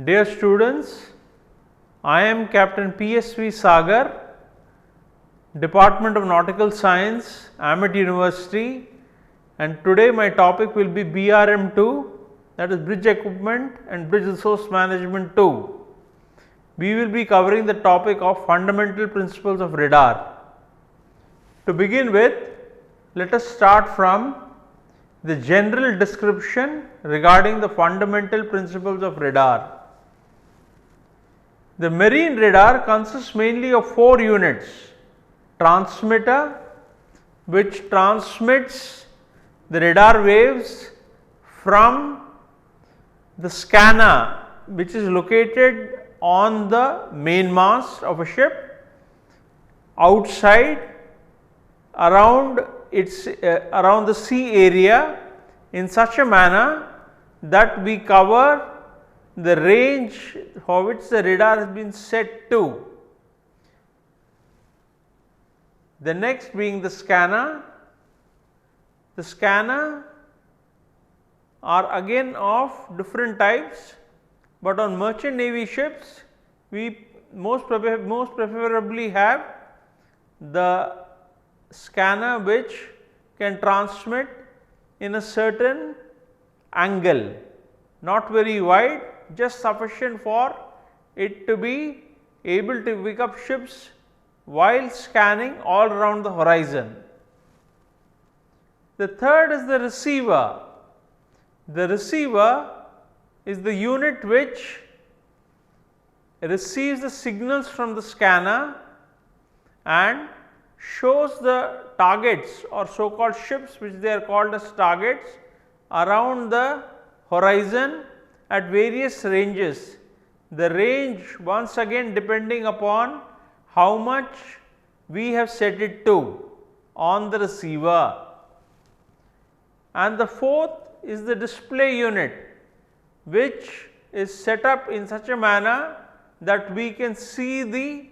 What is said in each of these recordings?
Dear students, I am Captain PSV Sagar, Department of Nautical Science, Amet University, and today my topic will be BRM2, that is Bridge Equipment and Bridge Resource Management 2. We will be covering the topic of fundamental principles of radar. To begin with, let us start from the general description regarding the fundamental principles of radar. The marine radar consists mainly of 4 units: transmitter, which transmits the radar waves from the scanner, which is located on the mainmast of a ship outside around around the sea area in such a manner that we cover the range for which the radar has been set to. The next being the scanner. The scanner are again of different types, but on merchant navy ships we most preferably have the scanner which can transmit in a certain angle, not very wide, just sufficient for it to be able to pick up ships while scanning all around the horizon. The third is the receiver. The receiver is the unit which receives the signals from the scanner and shows the targets or so called ships, which they are called as targets, around the horizon at various ranges. The range once again depending upon how much we have set it to on the receiver. And the fourth is the display unit, which is set up in such a manner that we can see the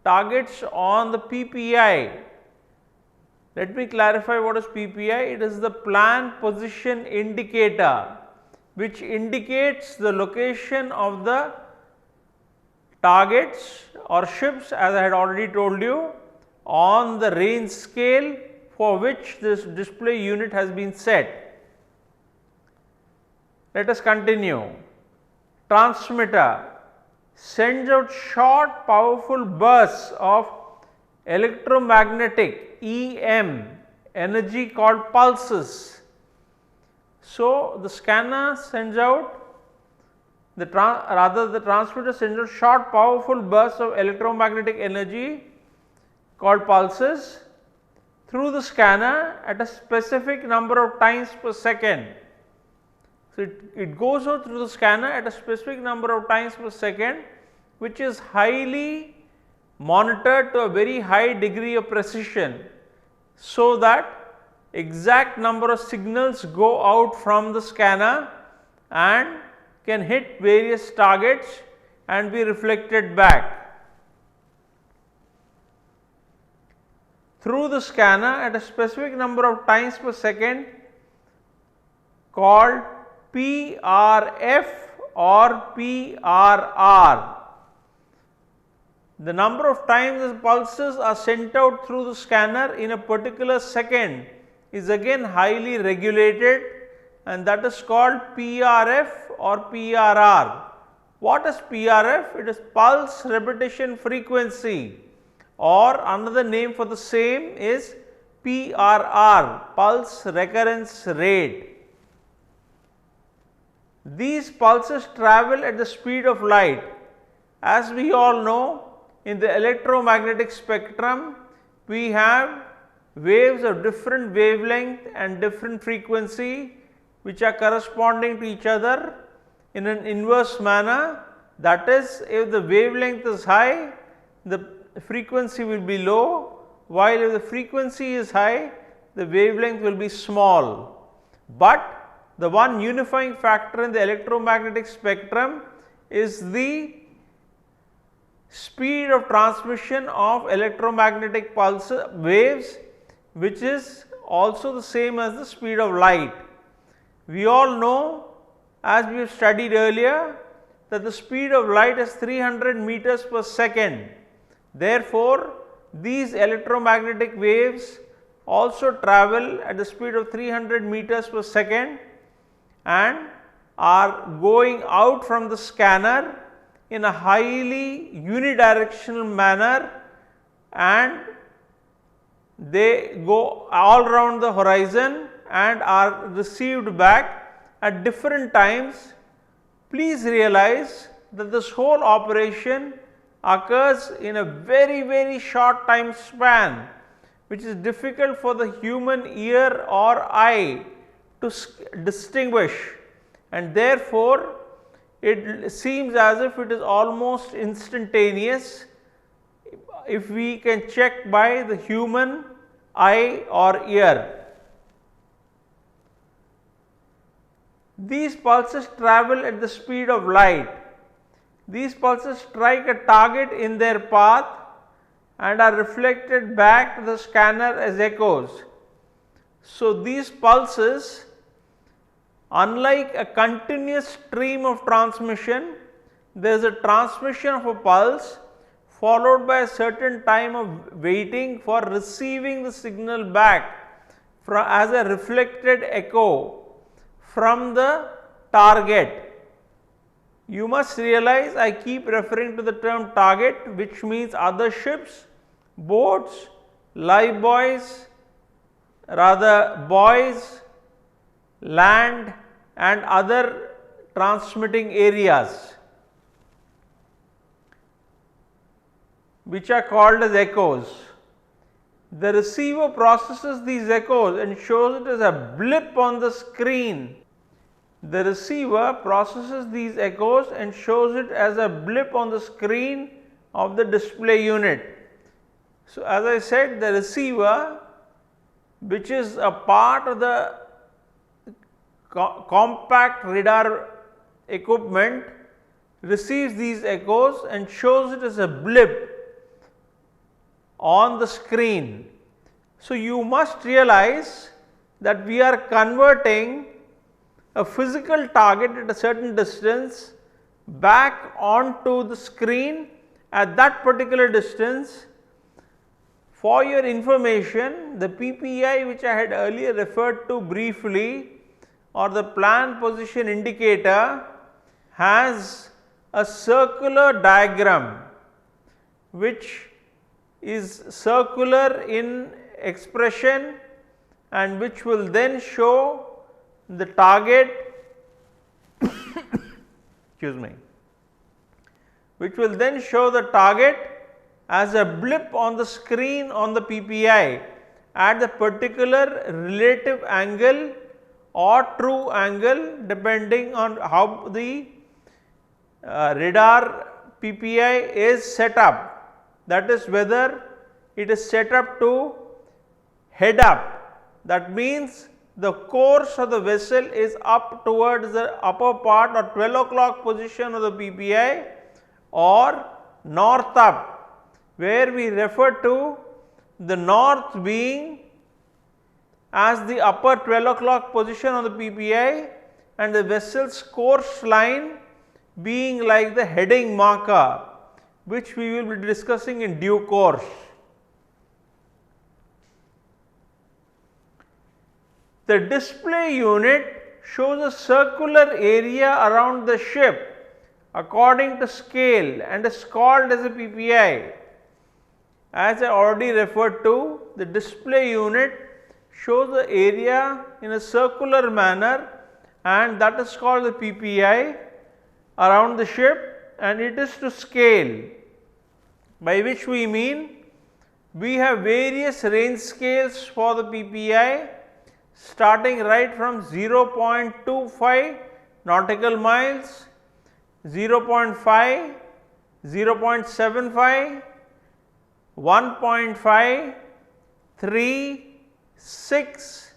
targets on the PPI. Let me clarify what is PPI. It is the plan position indicator, which indicates the location of the targets or ships, as I had already told you, on the range scale for which this display unit has been set. Let us continue. Transmitter sends out short powerful bursts of electromagnetic EM energy called pulses. So, the scanner sends out the transmitter sends out short powerful bursts of electromagnetic energy called pulses through the scanner at a specific number of times per second. So, it goes out through the scanner at a specific number of times per second, which is highly monitored to a very high degree of precision, so that exact number of signals go out from the scanner and can hit various targets and be reflected back. Through the scanner at a specific number of times per second, called PRF or PRR. The number of times the pulses are sent out through the scanner in a particular second is again highly regulated, and that is called PRF or PRR. What is PRF? It is pulse repetition frequency, or another name for the same is PRR, pulse recurrence rate. These pulses travel at the speed of light. As we all know, in the electromagnetic spectrum, we have waves of different wavelength and different frequency which are corresponding to each other in an inverse manner. That is, if the wavelength is high, the frequency will be low, while if the frequency is high, the wavelength will be small. But the one unifying factor in the electromagnetic spectrum is the speed of transmission of electromagnetic pulse waves, which is also the same as the speed of light. We all know, as we have studied earlier, that the speed of light is 300 meters per second. Therefore, these electromagnetic waves also travel at the speed of 300 meters per second and are going out from the scanner in a highly unidirectional manner, and they go all around the horizon and are received back at different times. Please realize that this whole operation occurs in a very short time span, which is difficult for the human ear or eye to distinguish, and therefore it seems as if it is almost instantaneous if we can check by the human eye or ear. These pulses travel at the speed of light. These pulses strike a target in their path and are reflected back to the scanner as echoes. So, these pulses, unlike a continuous stream of transmission, there is a transmission of a pulse followed by a certain time of waiting for receiving the signal back as a reflected echo from the target. You must realize I keep referring to the term target, which means other ships, boats, live buoys, land and other transmitting areas, which are called as echoes. The receiver processes these echoes and shows it as a blip on the screen. The receiver processes these echoes and shows it as a blip on the screen of the display unit. So, as I said, the receiver, which is a part of the compact radar equipment, receives these echoes and shows it as a blip on the screen. So, you must realize that we are converting a physical target at a certain distance back onto the screen at that particular distance. For your information, the PPI, which I had earlier referred to briefly, or the plan position indicator, has a circular diagram which is circular in expression and which will then show the target excuse me, which will then show the target as a blip on the screen on the PPI at the particular relative angle or true angle, depending on how the radar PPI is set up. That is, whether it is set up to head up, that means the course of the vessel is up towards the upper part or 12 o'clock position of the PPI, or north up, where we refer to the north being as the upper 12 o'clock position of the PPI and the vessel's course line being like the heading marker, which we will be discussing in due course. The display unit shows a circular area around the ship according to scale and is called as a PPI. As I already referred to, the display unit shows the area in a circular manner and that is called the PPI around the ship, and it is to scale, by which we mean we have various range scales for the PPI starting right from 0.25 nautical miles, 0.5, 0.75, 1.5, 3, 6,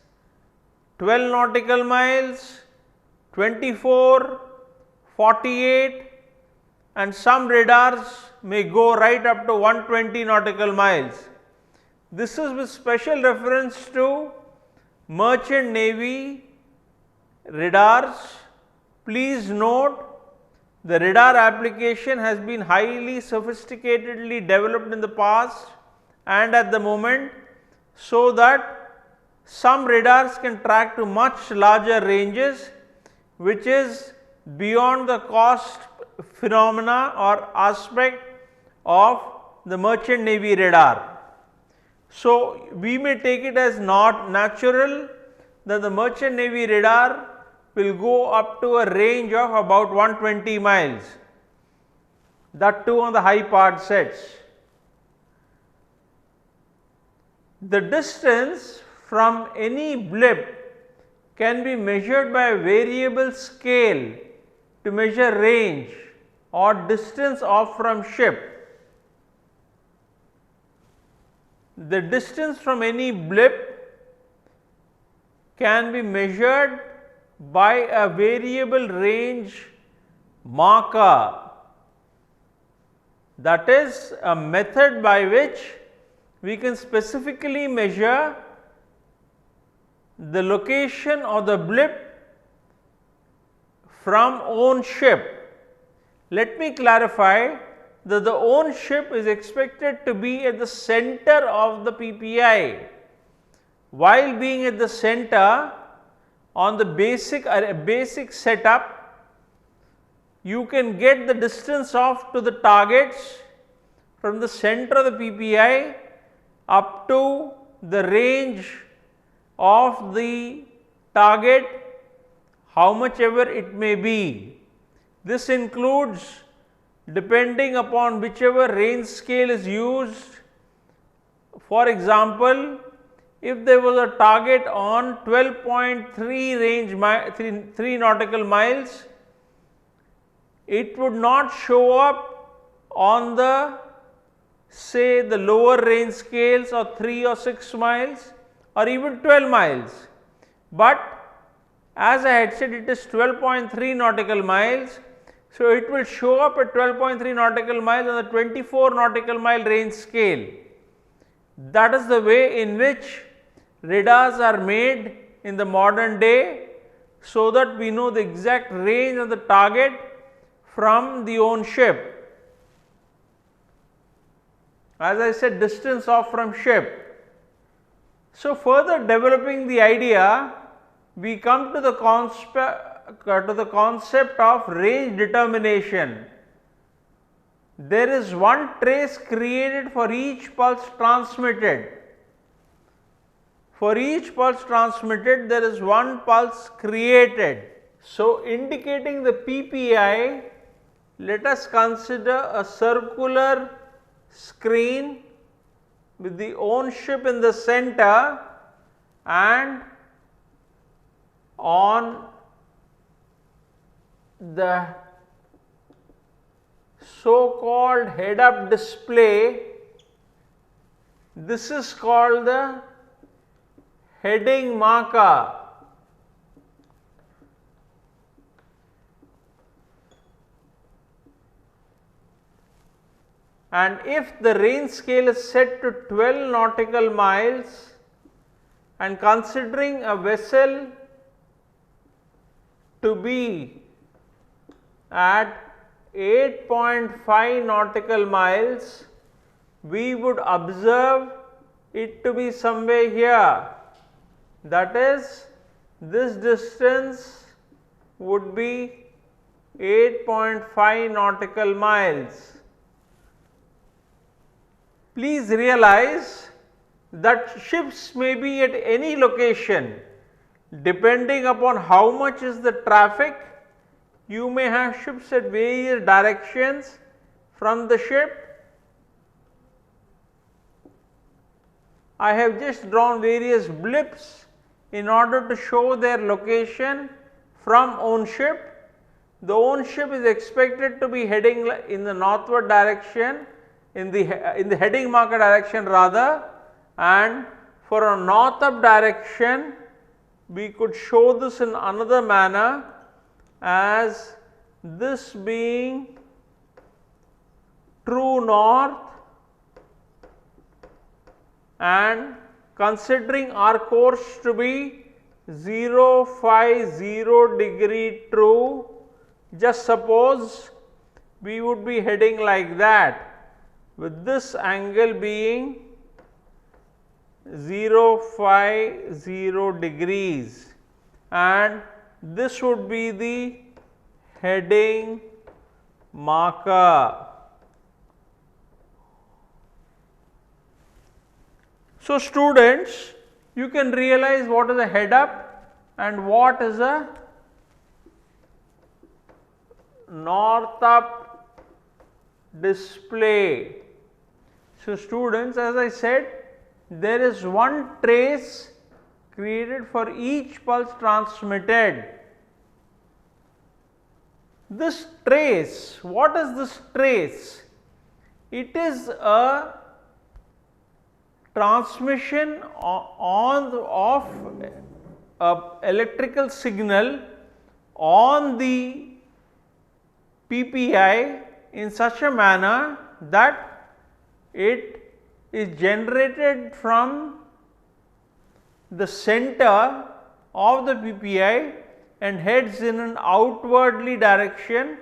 12 nautical miles, 24, 48, and some radars may go right up to 120 nautical miles. This is with special reference to merchant navy radars. Please note, the radar application has been highly sophisticatedly developed in the past and at the moment, so that some radars can track to much larger ranges, which is beyond the cost phenomena or aspect of the merchant navy radar. So, we may take it as not natural that the merchant navy radar will go up to a range of about 120 miles, that too on the high powered sets. The distance from any blip can be measured by a variable scale to measure range or distance off from ship. The distance from any blip can be measured by a variable range marker, that is a method by which we can specifically measure the location of the blip from own ship. Let me clarify that the own ship is expected to be at the center of the PPI. While being at the center on the basic setup, you can get the distance off to the targets from the center of the PPI up to the range of the target, how much ever it may be. This includes, depending upon whichever range scale is used. For example, if there was a target on 12.3 range 3 nautical miles, it would not show up on the, say, the lower range scales of 3 or 6 miles or even 12 miles. But as I had said, it is 12.3 nautical miles. So, it will show up at 12.3 nautical miles on the 24 nautical mile range scale. That is the way in which radars are made in the modern day, so that we know the exact range of the target from the own ship. As I said, distance off from ship. So, further developing the idea, we come to the concept of range determination. There is one trace created for each pulse transmitted. For each pulse transmitted, there is one pulse created. So, indicating the PPI, let us consider a circular screen with the own ship in the center, and on the so called head up display, this is called the heading marker. And if the range scale is set to 12 nautical miles, and considering a vessel to be at 8.5 nautical miles, we would observe it to be somewhere here. That is, this distance would be 8.5 nautical miles. Please realize that ships may be at any location. depending upon how much is the traffic, you may have ships at various directions from the ship. I have just drawn various blips in order to show their location from own ship. The own ship is expected to be heading in the northward direction, in the heading marker direction rather, and for a north up direction we could show this in another manner as this being true north, and considering our course to be 050 degree true, just suppose we would be heading like that with this angle being 050 degrees, and this would be the heading marker. So, students, you can realize what is a head up and what is a north up display. So, students, as I said, there is one trace created for each pulse transmitted. This trace, what is this trace? It is a transmission of electrical signal on the PPI in such a manner that it is generated from the center of the PPI and heads in an outwardly direction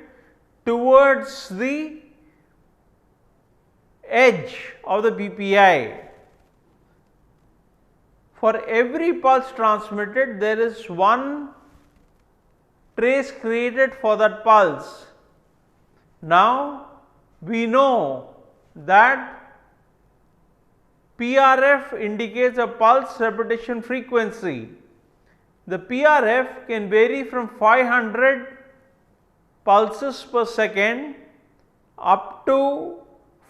towards the edge of the PPI. For every pulse transmitted, there is one trace created for that pulse. Now, we know that PRF indicates a pulse repetition frequency. The PRF can vary from 500 pulses per second up to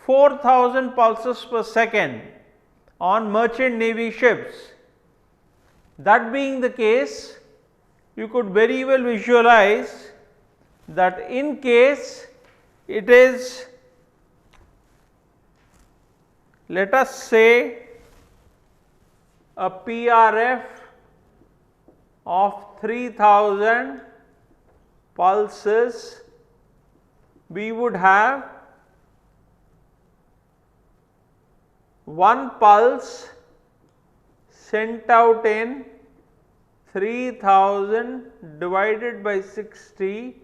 4000 pulses per second on merchant navy ships. That being the case, you could very well visualize that in case it is, let us say, a PRF of 3000 pulses, we would have one pulse sent out in 3000 divided by 60,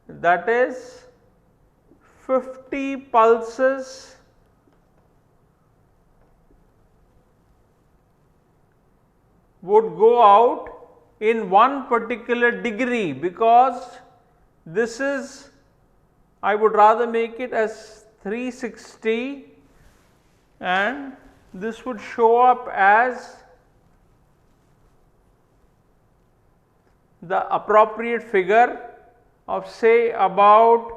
that is 50 pulses would go out in one particular degree, because this is, I would rather make it as 360 and this would show up as the appropriate figure of say about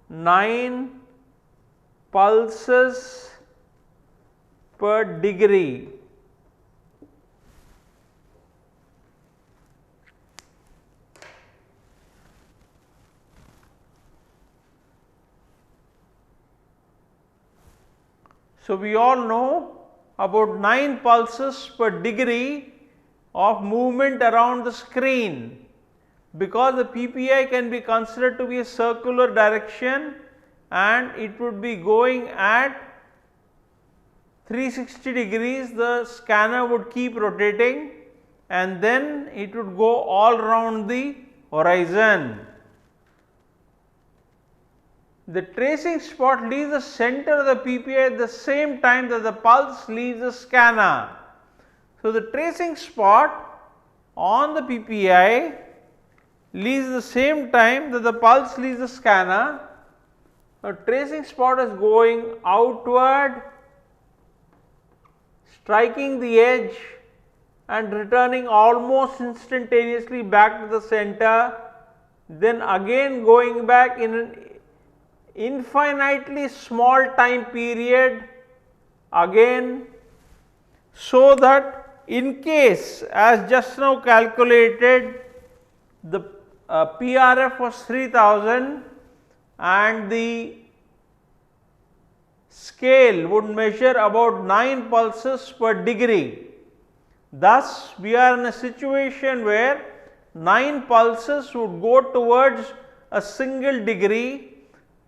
9 pulses per degree. So, we all know about 9 pulses per degree of movement around the screen. Because the PPI can be considered to be a circular direction and it would be going at 360 degrees, the scanner would keep rotating and then it would go all around the horizon. The tracing spot leaves the center of the PPI at the same time that the pulse leaves the scanner. So, the tracing spot on the PPI leaves the same time that the pulse leaves the scanner. The tracing spot is going outward, striking the edge and returning almost instantaneously back to the center, then again going back in an infinitely small time period again, so that in case, as just now calculated, the PRF was 3000 and the scale would measure about 9 pulses per degree. Thus, we are in a situation where 9 pulses would go towards a single degree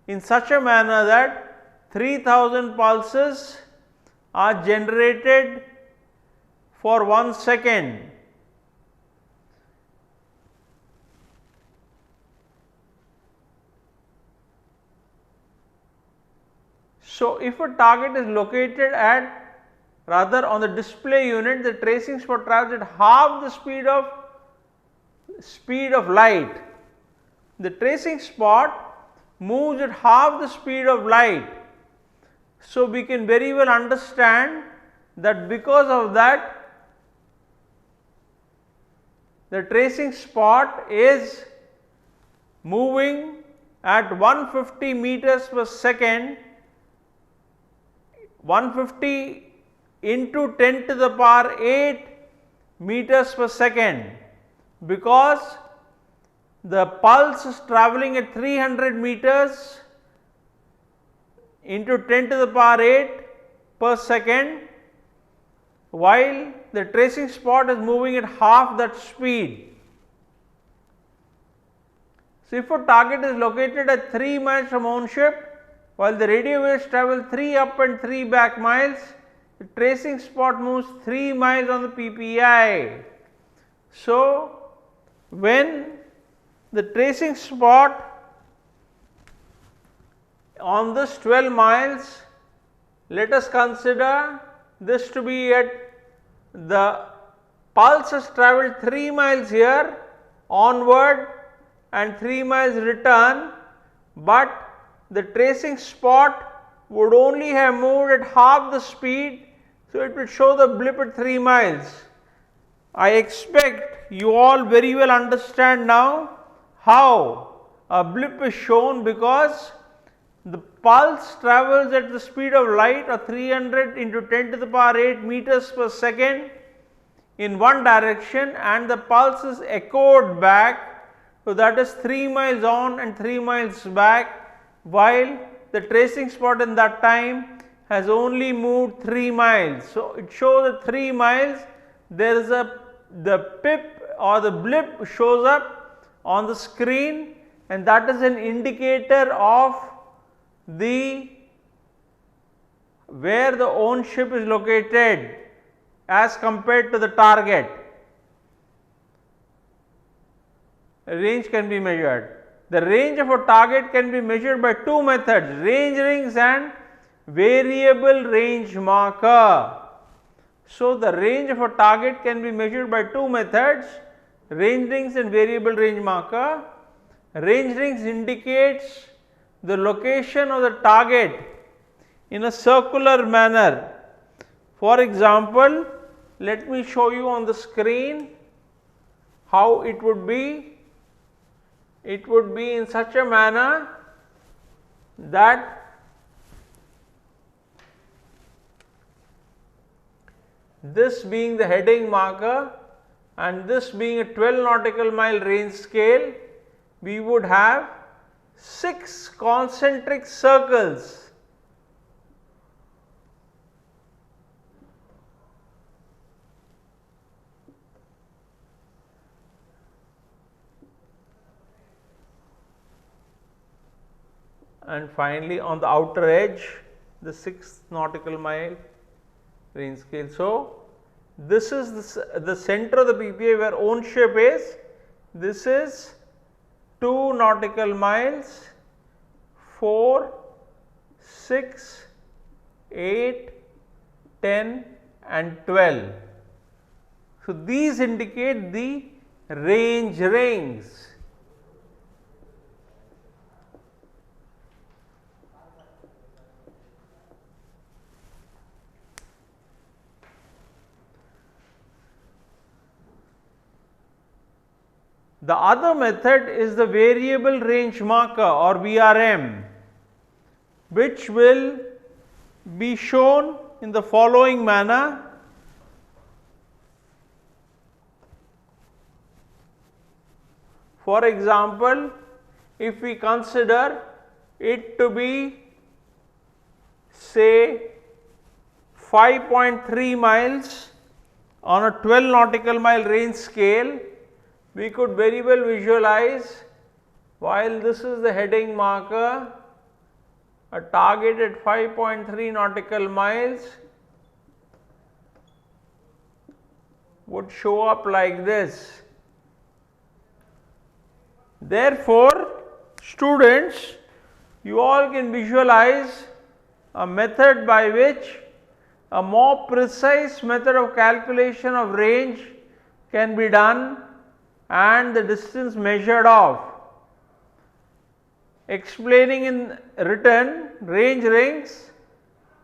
in such a manner that 3000 pulses are generated for 1 second. So, if a target is located at, rather on the display unit, the tracing spot travels at half the speed of light. The tracing spot moves at half the speed of light. So, we can very well understand that because of that, the tracing spot is moving at 150 meters per second, 150 into 10 to the power 8 meters per second, because the pulse is travelling at 300 meters into 10 to the power 8 per second, while the tracing spot is moving at half that speed. So, if a target is located at 3 miles from own ship, while the radio waves travel 3 up and 3 back miles, the tracing spot moves 3 miles on the PPI. So, when the tracing spot on this 12 miles, let us consider this to be at the pulse has travelled 3 miles here onward and 3 miles return, but the tracing spot would only have moved at half the speed, so it will show the blip at 3 miles. I expect you all very well understand now how a blip is shown, because the pulse travels at the speed of light, or 300 into 10 to the power 8 meters per second in one direction, and the pulse is echoed back, so that is 3 miles on and 3 miles back, while the tracing spot in that time has only moved 3 miles. So, it shows at 3 miles there is the pip or the blip shows up on the screen, and that is an indicator of where the own ship is located as compared to the target. Range can be measured. The range of a target can be measured by two methods: range rings and variable range marker. So, the range of a target can be measured by two methods: range rings and variable range marker. Range rings indicates the location of the target in a circular manner. For example, let me show you on the screen how it would be. It would be in such a manner that this being the heading marker and this being a 12 nautical mile range scale, we would have 6 concentric circles. And finally, on the outer edge, the 6 nautical mile range scale. So, this is the center of the PPI where own ship is. This is 2 nautical miles, 4, 6, 8, 10 and 12. So, these indicate the range rings. The other method is the variable range marker or VRM, which will be shown in the following manner. For example, if we consider it to be say 5.3 miles on a 12 nautical mile range scale, we could very well visualize, while this is the heading marker, a target at 5.3 nautical miles would show up like this. Therefore, students, you all can visualize a method by which a more precise method of calculation of range can be done and the distance measured off. Explaining in written, range rings,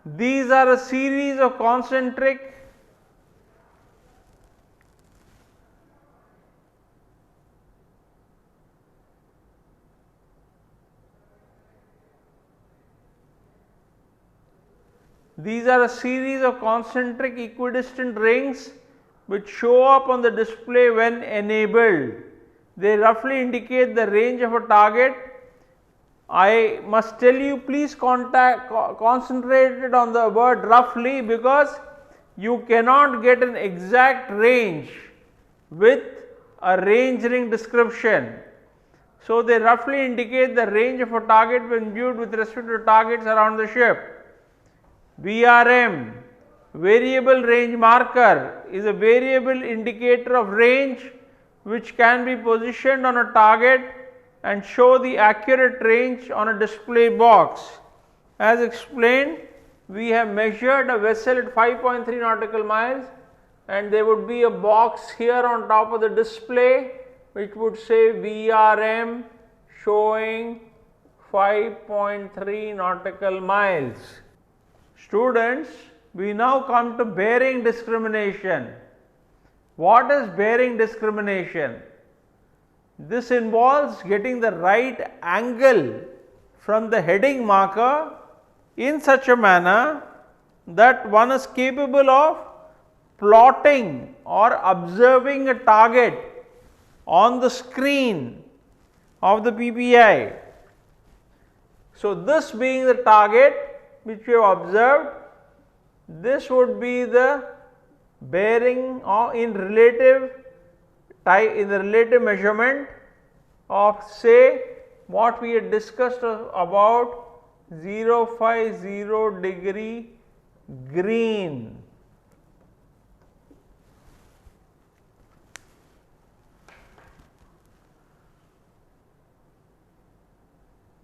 these are a series of concentric equidistant rings which show up on the display when enabled. They roughly indicate the range of a target. I must tell you, please concentrate on the word roughly, because you cannot get an exact range with a range ring description. So, they roughly indicate the range of a target when viewed with respect to targets around the ship. VRM, variable range marker, is a variable indicator of range which can be positioned on a target and show the accurate range on a display box. As explained, we have measured a vessel at 5.3 nautical miles, and there would be a box here on top of the display which would say VRM showing 5.3 nautical miles. Students, we now come to bearing discrimination. What is bearing discrimination? This involves getting the right angle from the heading marker in such a manner that one is capable of plotting or observing a target on the screen of the PPI. So, this being the target which we have observed, this would be the bearing in the relative measurement of, say, what we had discussed about 050 degree green.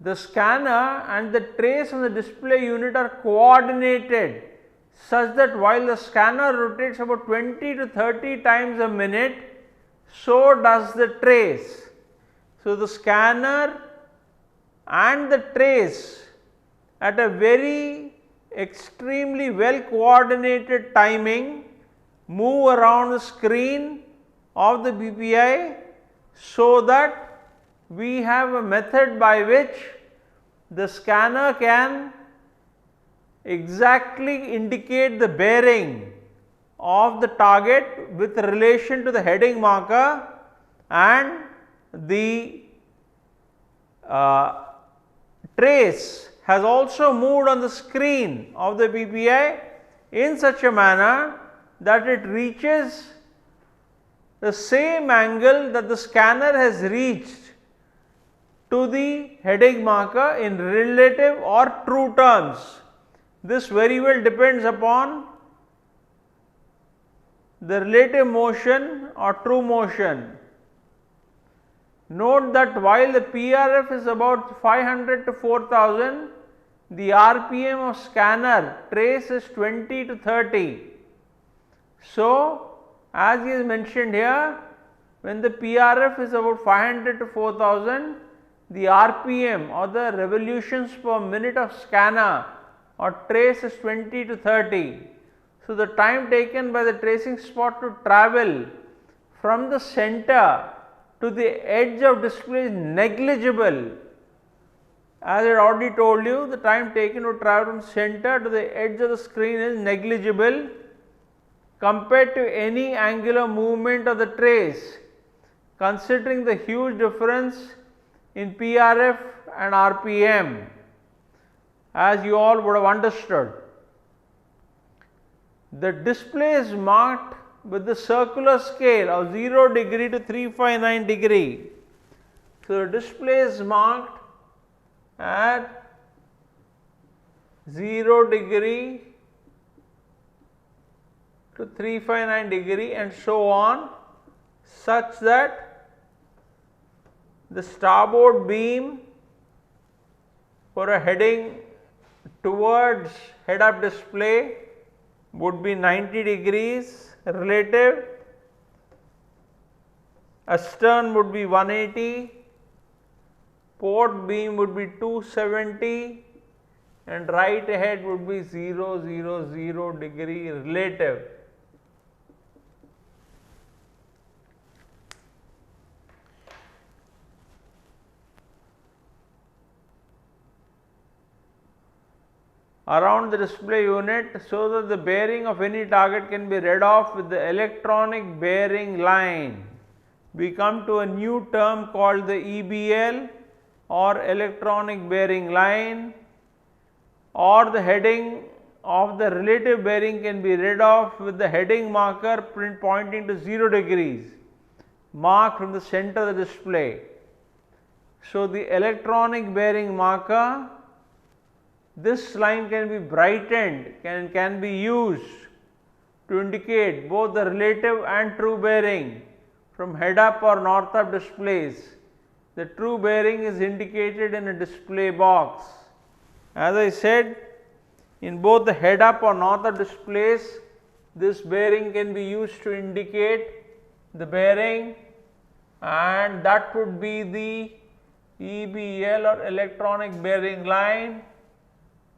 The scanner and the trace on the display unit are coordinated such that while the scanner rotates about 20 to 30 times a minute, so does the trace. So, the scanner and the trace at a very extremely well coordinated timing move around the screen of the BPI, so that we have a method by which the scanner can exactly indicate the bearing of the target with relation to the heading marker, and the trace has also moved on the screen of the BPI in such a manner that it reaches the same angle that the scanner has reached to the heading marker in relative or true terms. This very well depends upon the relative motion or true motion. Note that while the PRF is about 500 to 4000, the RPM of scanner trace is 20 to 30. So, as is mentioned here, when the PRF is about 500 to 4000, the RPM or the revolutions per minute of scanner or trace is 20 to 30. So, the time taken by the tracing spot to travel from the center to the edge of display is negligible. As I already told you, the time taken to travel from center to the edge of the screen is negligible compared to any angular movement of the trace, considering the huge difference in PRF and RPM, as you all would have understood. The display is marked with the circular scale of 0 degree to 359 degree. So, the display is marked at 0 degree to 359 degree and so on, such that the starboard beam for a heading towards head up display would be 90 degrees relative, astern would be 180, port beam would be 270 and right ahead would be 000 degree relative. Around the display unit, so that the bearing of any target can be read off with the electronic bearing line. We come to a new term called the EBL, or electronic bearing line, or the heading of the relative bearing can be read off with the heading marker pointing to 0 degrees marked from the center of the display. So, the electronic bearing marker, this line can be brightened and can be used to indicate both the relative and true bearing from head up or north up displays. The true bearing is indicated in a display box. As I said, in both the head up or north up displays, this bearing can be used to indicate the bearing, and that would be the EBL or electronic bearing line,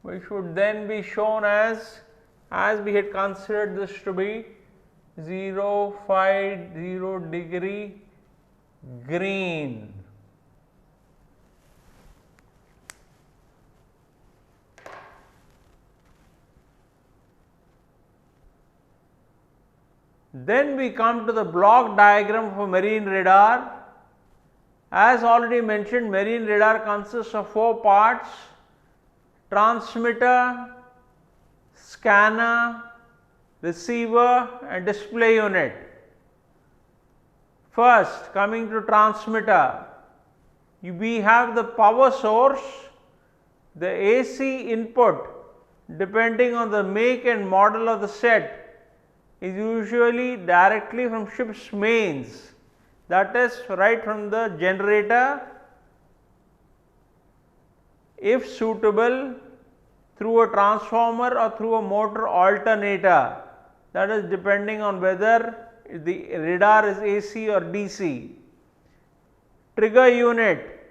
which would then be shown as we had considered this to be 050 degree green. Then we come to the block diagram for marine radar. As already mentioned, marine radar consists of 4 parts: transmitter, scanner, receiver and display unit. First, coming to transmitter, we have the power source. The AC input, depending on the make and model of the set, is usually directly from ship's mains, that is right from the generator, if suitable through a transformer or through a motor alternator, that is depending on whether the radar is AC or DC. Trigger unit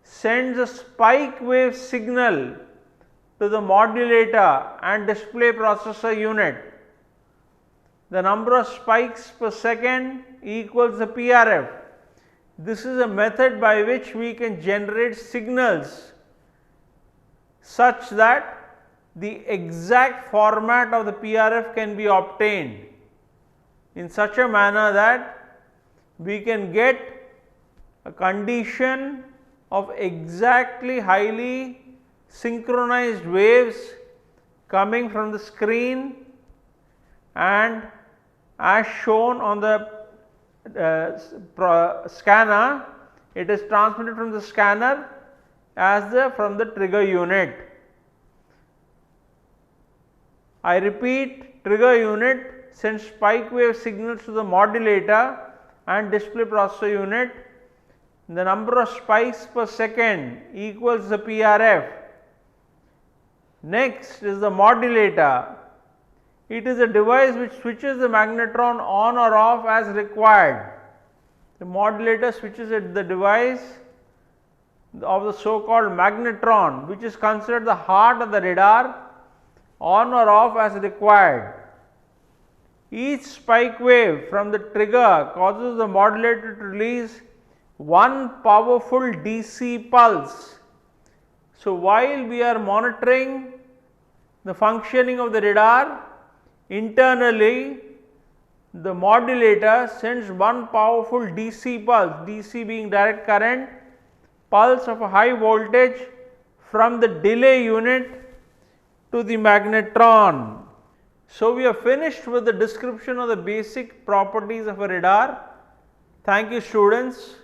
sends a spike wave signal to the modulator and display processor unit. The number of spikes per second equals the PRF. This is a method by which we can generate signals such that the exact format of the PRF can be obtained in such a manner that we can get a condition of exactly highly synchronized waves coming from the screen, and as shown on the scanner, it is transmitted from the scanner from the trigger unit. I repeat, trigger unit sends spike wave signals to the modulator and display processor unit. The number of spikes per second equals the PRF. Next is the modulator. It is a device which switches the magnetron on or off as required. The modulator switches at the device of the so called magnetron, which is considered the heart of the radar, on or off as required. Each spike wave from the trigger causes the modulator to release one powerful DC pulse. So, while we are monitoring the functioning of the radar, internally the modulator sends one powerful DC pulse, DC being direct current, pulse of a high voltage from the delay unit to the magnetron. So, we are finished with the description of the basic properties of a radar. Thank you, students.